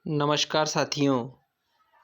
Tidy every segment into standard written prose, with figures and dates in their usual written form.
नमस्कार साथियों,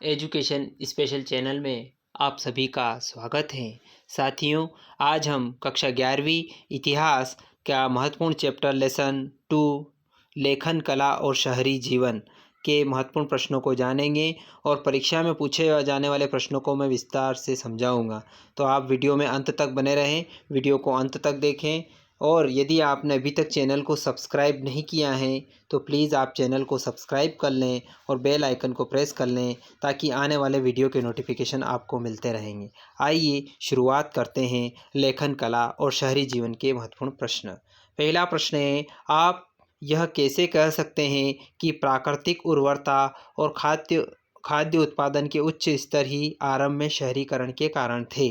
education special channel में आप सभी का स्वागत है। साथियों, आज हम कक्षा 11वीं इतिहास का महत्वपूर्ण चैप्टर लेसन 2 लेखन कला और शहरी जीवन के महत्वपूर्ण प्रश्नों को जानेंगे और परीक्षा में पूछे जाने वाले प्रश्नों को मैं विस्तार से समझाऊंगा। तो आप वीडियो में अंत तक बने रहें, वीडियो को अंत तक देखें। और यदि आपने अभी तक चैनल को सब्सक्राइब नहीं किया है तो प्लीज़ आप चैनल को सब्सक्राइब कर लें और बेल आइकन को प्रेस कर लें ताकि आने वाले वीडियो के नोटिफिकेशन आपको मिलते रहेंगे। आइए शुरुआत करते हैं लेखन कला और शहरी जीवन के महत्वपूर्ण प्रश्न। पहला प्रश्न है, आप यह कैसे कह सकते हैं कि प्राकृतिक उर्वरता और खाद्य उत्पादन के उच्च स्तर ही आरंभ में शहरीकरण के कारण थे।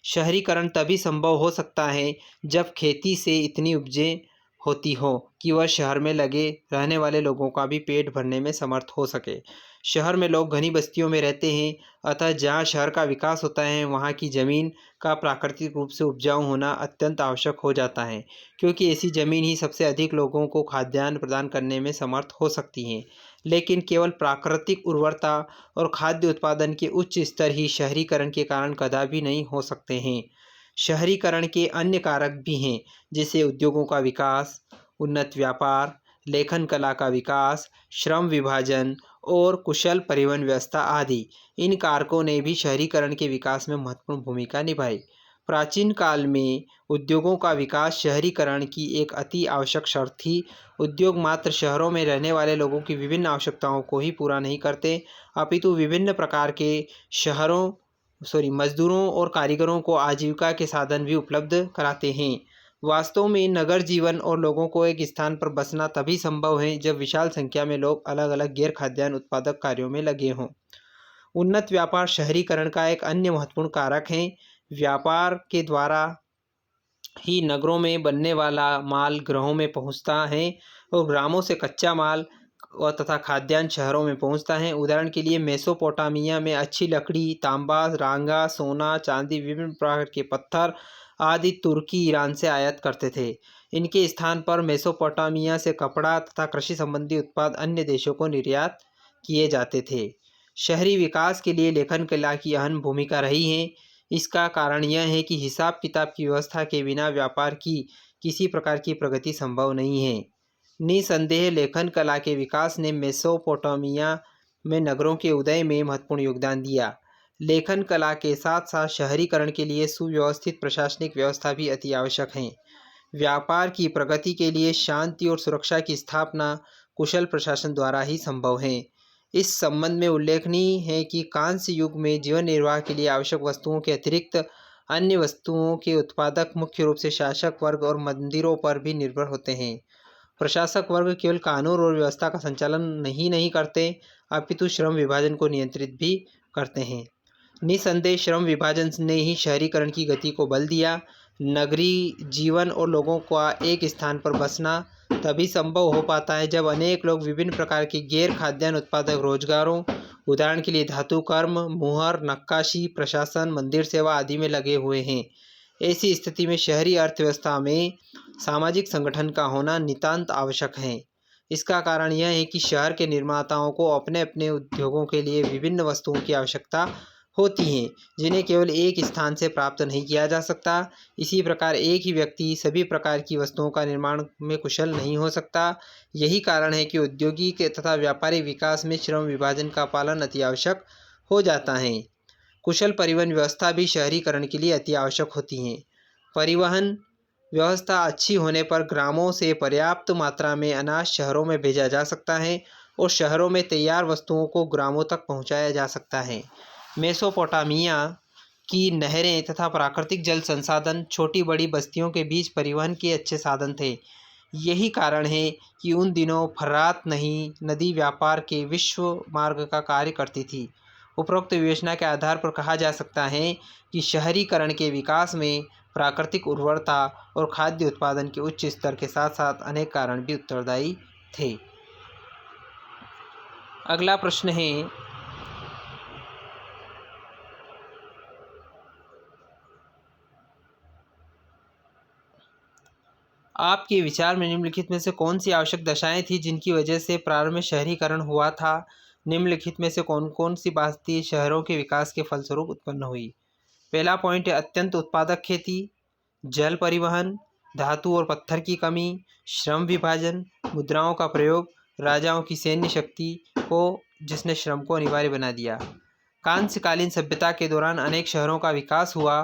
शहरीकरण तभी संभव हो सकता है जब खेती से इतनी उपजें होती हो कि वह शहर में लगे रहने वाले लोगों का भी पेट भरने में समर्थ हो सके। शहर में लोग घनी बस्तियों में रहते हैं, अतः जहाँ शहर का विकास होता है वहाँ की ज़मीन का प्राकृतिक रूप से उपजाऊ होना अत्यंत आवश्यक हो जाता है, क्योंकि ऐसी ज़मीन ही सबसे अधिक लोगों को खाद्यान्न प्रदान करने में समर्थ हो सकती है। लेकिन केवल प्राकृतिक उर्वरता और खाद्य उत्पादन के उच्च स्तर ही शहरीकरण के कारण कदापि नहीं हो सकते हैं। शहरीकरण के अन्य कारक भी हैं, जैसे उद्योगों का विकास, उन्नत व्यापार, लेखन कला का विकास, श्रम विभाजन और कुशल परिवहन व्यवस्था आदि। इन कारकों ने भी शहरीकरण के विकास में महत्वपूर्ण भूमिका निभाई। प्राचीन काल में उद्योगों का विकास शहरीकरण की एक अति आवश्यक शर्त थी। उद्योग मात्र शहरों में रहने वाले लोगों की विभिन्न आवश्यकताओं को ही पूरा नहीं करते, अपितु विभिन्न प्रकार के मजदूरों और कारीगरों को आजीविका के साधन भी उपलब्ध कराते हैं। वास्तव में नगर जीवन और लोगों को एक स्थान पर बसना तभी संभव है जब विशाल संख्या में लोग अलग अलग गैर खाद्यान्न उत्पादक कार्यों में लगे हों। उन्नत व्यापार शहरीकरण का एक अन्य महत्वपूर्ण कारक है। व्यापार के द्वारा ही नगरों में बनने वाला माल ग्रामों में पहुंचता है और ग्रामों से कच्चा माल और तथा खाद्यान्न शहरों में पहुंचता है। उदाहरण के लिए मेसोपोटामिया में अच्छी लकड़ी, तांबा, रांगा, सोना, चांदी, विभिन्न प्रकार के पत्थर आदि तुर्की ईरान से आयात करते थे। इनके स्थान पर मेसोपोटामिया से कपड़ा तथा कृषि संबंधी उत्पाद अन्य देशों को निर्यात किए जाते थे। शहरी विकास के लिए लेखन कला की अहम भूमिका रही है। इसका कारण यह है कि हिसाब किताब की व्यवस्था के बिना व्यापार की किसी प्रकार की प्रगति संभव नहीं है। निसंदेह लेखन कला के विकास ने मेसोपोटामिया में नगरों के उदय में महत्वपूर्ण योगदान दिया। लेखन कला के साथ साथ शहरीकरण के लिए सुव्यवस्थित प्रशासनिक व्यवस्था भी अति आवश्यक है। व्यापार की प्रगति के लिए शांति और सुरक्षा की स्थापना कुशल प्रशासन द्वारा ही संभव है। इस संबंध में उल्लेखनीय है कि कांस्य युग में जीवन निर्वाह के लिए आवश्यक वस्तुओं के अतिरिक्त अन्य वस्तुओं के उत्पादक मुख्य रूप से शासक वर्ग और मंदिरों पर भी निर्भर होते हैं। प्रशासक वर्ग केवल कानून और व्यवस्था का संचालन नहीं करते, अपितु श्रम विभाजन को नियंत्रित भी करते हैं। निसंदेह श्रम विभाजन ने ही शहरीकरण की गति को बल दिया। नगरीय जीवन और लोगों का एक स्थान पर बसना तभी संभव हो पाता है जब अनेक लोग विभिन्न प्रकार के गैर खाद्यान्न उत्पादक रोजगारों, उदाहरण के लिए धातु कर्म, मुहर, नक्काशी, प्रशासन, मंदिर सेवा आदि में लगे हुए हैं। ऐसी स्थिति में शहरी अर्थव्यवस्था में सामाजिक संगठन का होना नितांत आवश्यक है। इसका कारण यह है कि शहर के निर्माताओं को अपने अपने उद्योगों के लिए विभिन्न वस्तुओं की आवश्यकता होती हैं, जिन्हें केवल एक स्थान से प्राप्त नहीं किया जा सकता। इसी प्रकार एक ही व्यक्ति सभी प्रकार की वस्तुओं का निर्माण में कुशल नहीं हो सकता। यही कारण है कि औद्योगिक तथा व्यापारिक विकास में श्रम विभाजन का पालन अति आवश्यक हो जाता है। कुशल परिवहन व्यवस्था भी शहरीकरण के लिए अति आवश्यक होती है। परिवहन व्यवस्था अच्छी होने पर ग्रामों से पर्याप्त मात्रा में अनाज शहरों में भेजा जा सकता है और शहरों में तैयार वस्तुओं को ग्रामों तक पहुंचाया जा सकता है। मेसोपोटामिया की नहरें तथा प्राकृतिक जल संसाधन छोटी बड़ी बस्तियों के बीच परिवहन के अच्छे साधन थे। यही कारण है कि उन दिनों फर्रात नदी व्यापार के विश्व मार्ग का कार्य करती थी। उपरोक्त विवेचना के आधार पर कहा जा सकता है कि शहरीकरण के विकास में प्राकृतिक उर्वरता और खाद्य उत्पादन के उच्च स्तर के साथ साथ अनेक कारण भी उत्तरदायी थे। अगला प्रश्न है, आपके विचार में निम्नलिखित में से कौन सी आवश्यक दशाएं थी जिनकी वजह से प्रारंभ में शहरीकरण हुआ था? निम्नलिखित में से कौन कौन सी बातें शहरों के विकास के फलस्वरूप उत्पन्न हुई? पहला पॉइंट है अत्यंत उत्पादक खेती, जल परिवहन, धातु और पत्थर की कमी, श्रम विभाजन, मुद्राओं का प्रयोग, राजाओं की सैन्य शक्ति को जिसने श्रम को अनिवार्य बना दिया। कांस्यकालीन सभ्यता के दौरान अनेक शहरों का विकास हुआ।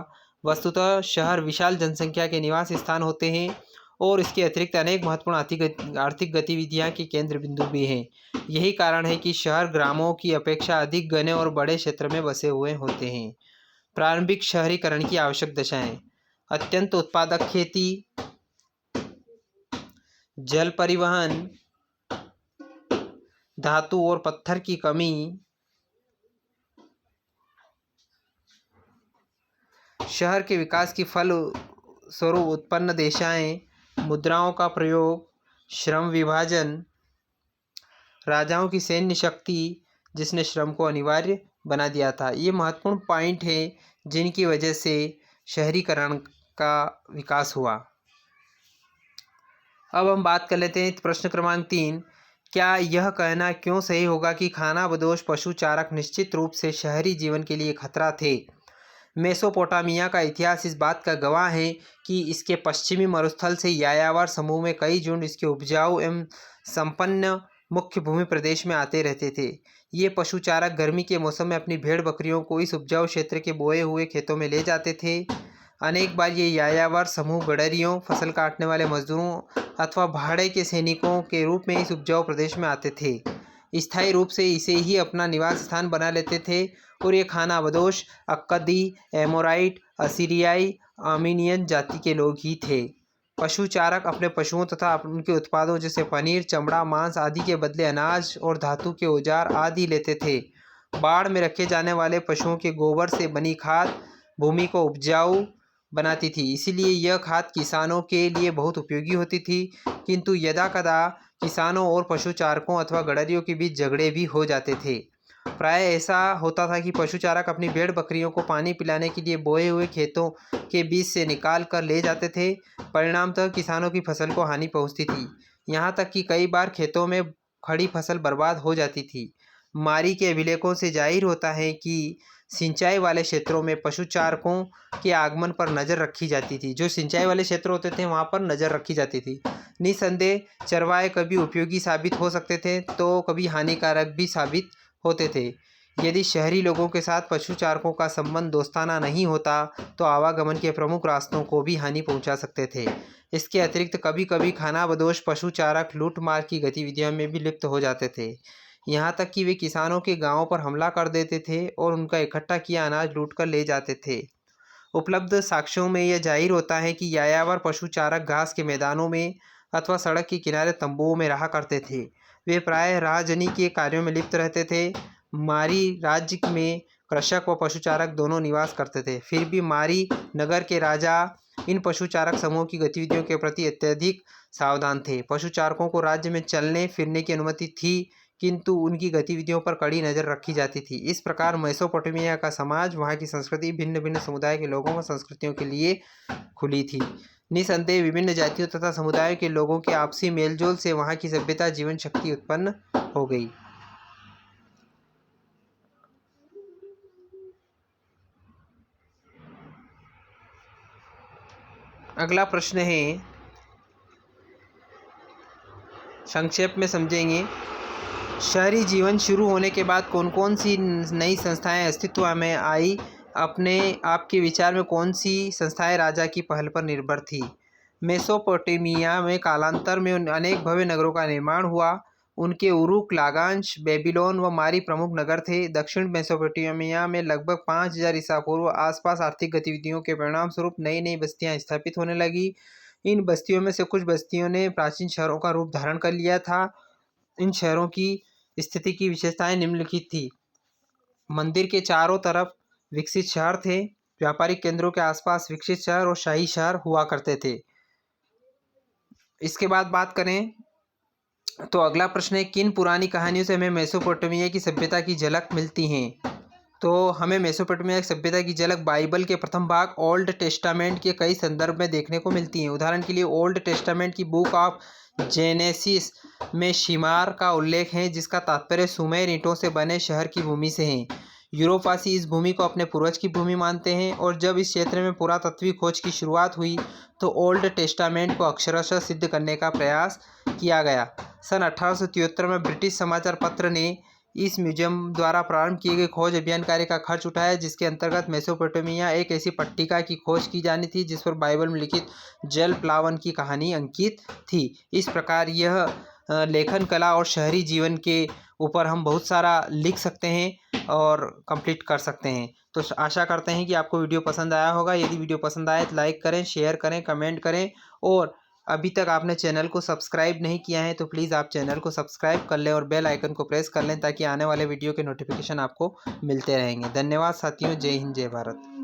वस्तुतः शहर विशाल जनसंख्या के निवास स्थान होते हैं और इसके अतिरिक्त अनेक महत्वपूर्ण आर्थिक गतिविधियां के केंद्र बिंदु भी हैं। यही कारण है कि शहर ग्रामों की अपेक्षा अधिक घने और बड़े क्षेत्र में बसे हुए होते हैं। प्रारंभिक शहरीकरण की आवश्यक दशाएं: अत्यंत उत्पादक खेती, जल परिवहन, धातु और पत्थर की कमी, शहर के विकास की फल स्वरूप उत्पन्न दशाएं, मुद्राओं का प्रयोग, श्रम विभाजन, राजाओं की सैन्य शक्ति जिसने श्रम को अनिवार्य बना दिया था। ये महत्वपूर्ण पॉइंट है जिनकी वजह से शहरीकरण का विकास हुआ। अब हम बात कर लेते हैं प्रश्न क्रमांक 3। क्या यह कहना क्यों सही होगा कि खानाबदोश पशु चारक निश्चित रूप से शहरी जीवन के लिए खतरा थे? मेसोपोटामिया का इतिहास इस बात का गवाह है कि इसके पश्चिमी मरुस्थल से यायावर समूह में कई झुंड इसके उपजाऊ एवं संपन्न मुख्य भूमि प्रदेश में आते रहते थे। ये पशुचारक गर्मी के मौसम में अपनी भेड़ बकरियों को इस उपजाऊ क्षेत्र के बोए हुए खेतों में ले जाते थे। अनेक बार ये यायावर समूह गडरियों, फसल काटने वाले मजदूरों अथवा भाड़े के सैनिकों के रूप में इस उपजाऊ प्रदेश में आते थे। स्थायी रूप से इसे ही अपना निवास स्थान बना लेते थे और ये खानाबदोश, अक्कदी, एमोराइट, असीरियाई, आर्मीनियन जाति के लोग ही थे। पशुचारक अपने पशुओं तथा उनके उत्पादों जैसे पनीर, चमड़ा, मांस आदि के बदले अनाज और धातु के औजार आदि लेते थे। बाड़ में रखे जाने वाले पशुओं के गोबर से बनी खाद भूमि को उपजाऊ बनाती थी, इसीलिए यह खाद किसानों के लिए बहुत उपयोगी होती थी। किंतु यदाकदा किसानों और पशुचारकों अथवा गडरियों के बीच झगड़े भी हो जाते थे। प्राय ऐसा होता था कि पशुचारक अपनी भेड़ बकरियों को पानी पिलाने के लिए बोए हुए खेतों के बीच से निकाल कर ले जाते थे। परिणामतः किसानों की फसल को हानि पहुंचती थी, यहाँ तक कि कई बार खेतों में खड़ी फसल बर्बाद हो जाती थी। मारी के अभिलेखों से जाहिर होता है कि सिंचाई वाले क्षेत्रों में पशुचारकों के आगमन पर नज़र रखी जाती थी। जो सिंचाई वाले क्षेत्र होते थे वहाँ पर नज़र रखी जाती थी। निसंदेह चरवाहे कभी उपयोगी साबित हो सकते थे तो कभी हानिकारक भी साबित होते थे। यदि शहरी लोगों के साथ पशुचारकों का संबंध दोस्ताना नहीं होता तो आवागमन के प्रमुख रास्तों को भी हानि पहुंचा सकते थे। इसके अतिरिक्त कभी कभी खानाबदोश पशुचारक लूटमार की गतिविधियों में भी लिप्त हो जाते थे, यहाँ तक कि वे किसानों के गांवों पर हमला कर देते थे और उनका इकट्ठा किया अनाज लूटकर ले जाते थे। उपलब्ध साक्ष्यों में यह जाहिर होता है कि यायावर पशुचारक घास के मैदानों में अथवा सड़क के किनारे तंबुओं में रहा करते थे। वे प्रायः राहजनी के कार्यों में लिप्त रहते थे। मारी राज्य में कृषक व पशुचारक दोनों निवास करते थे, फिर भी मारी नगर के राजा इन पशुचारक समूह की गतिविधियों के प्रति अत्यधिक सावधान थे। पशुचारकों को राज्य में चलने फिरने की अनुमति थी, किंतु उनकी गतिविधियों पर कड़ी नज़र रखी जाती थी। इस प्रकार मेसोपोटामिया का समाज, वहाँ की संस्कृति भिन्न भिन्न समुदाय के लोगों व संस्कृतियों के लिए खुली थी। निसंदेह विभिन्न जातियों तथा समुदायों के लोगों के आपसी मेलजोल से वहाँ की सभ्यता जीवन शक्ति उत्पन्न हो गई। अगला प्रश्न है, संक्षेप में समझेंगे। शहरी जीवन शुरू होने के बाद कौन कौन सी नई संस्थाएं अस्तित्व में आई? अपने आपके विचार में कौन सी संस्थाएं राजा की पहल पर निर्भर थी? मेसोपोटामिया में कालांतर में अनेक भव्य नगरों का निर्माण हुआ। उनके उरुक, लागांश, बेबीलोन व मारी प्रमुख नगर थे। दक्षिण मेसोपोटामिया में लगभग 5000 ईसा पूर्व आसपास आर्थिक गतिविधियों के परिणाम स्वरूप नई नई बस्तियां स्थापित होने लगी। इन बस्तियों में से कुछ बस्तियों ने प्राचीन शहरों का रूप धारण कर लिया था। इन शहरों की स्थिति की विशेषताएं निम्नलिखित थी। मंदिर के चारों तरफ विकसित शहर थे। व्यापारिक केंद्रों के आसपास विकसित शहर और शाही शहर हुआ करते थे। इसके बाद बात करें तो अगला प्रश्न है, किन पुरानी कहानियों से हमें मेसोपोटामिया की सभ्यता की झलक मिलती है? तो हमें मेसोपोटामिया की सभ्यता की झलक बाइबल के प्रथम भाग ओल्ड टेस्टामेंट के कई संदर्भ में देखने को मिलती है। उदाहरण के लिए ओल्ड टेस्टामेंट की बुक ऑफ जेनेसिस में शिमार का उल्लेख है, जिसका तात्पर्य सुमेर ईंटों से बने शहर की भूमि से है। यूरोपवासी इस भूमि को अपने पूर्वज की भूमि मानते हैं और जब इस क्षेत्र में पुरातत्वीय खोज की शुरुआत हुई तो ओल्ड टेस्टामेंट को अक्षरशः सिद्ध करने का प्रयास किया गया। सन 1873 में ब्रिटिश समाचार पत्र ने इस म्यूजियम द्वारा प्रारंभ किए गए खोज अभियान कार्य का खर्च उठाया, जिसके अंतर्गत मेसोपोटामिया एक ऐसी पट्टिका की खोज की जानी थी जिस पर बाइबल में लिखित जल प्लावन की कहानी अंकित थी। इस प्रकार यह लेखन कला और शहरी जीवन के ऊपर हम बहुत सारा लिख सकते हैं और कंप्लीट कर सकते हैं। तो आशा करते हैं कि आपको वीडियो पसंद आया होगा। यदि वीडियो पसंद आए तो लाइक करें, शेयर करें, कमेंट करें और अभी तक आपने चैनल को सब्सक्राइब नहीं किया है तो प्लीज़ आप चैनल को सब्सक्राइब कर लें और बेल आइकन को प्रेस कर लें ताकि आने वाले वीडियो के नोटिफिकेशन आपको मिलते रहेंगे। धन्यवाद साथियों। जय हिंद, जय भारत।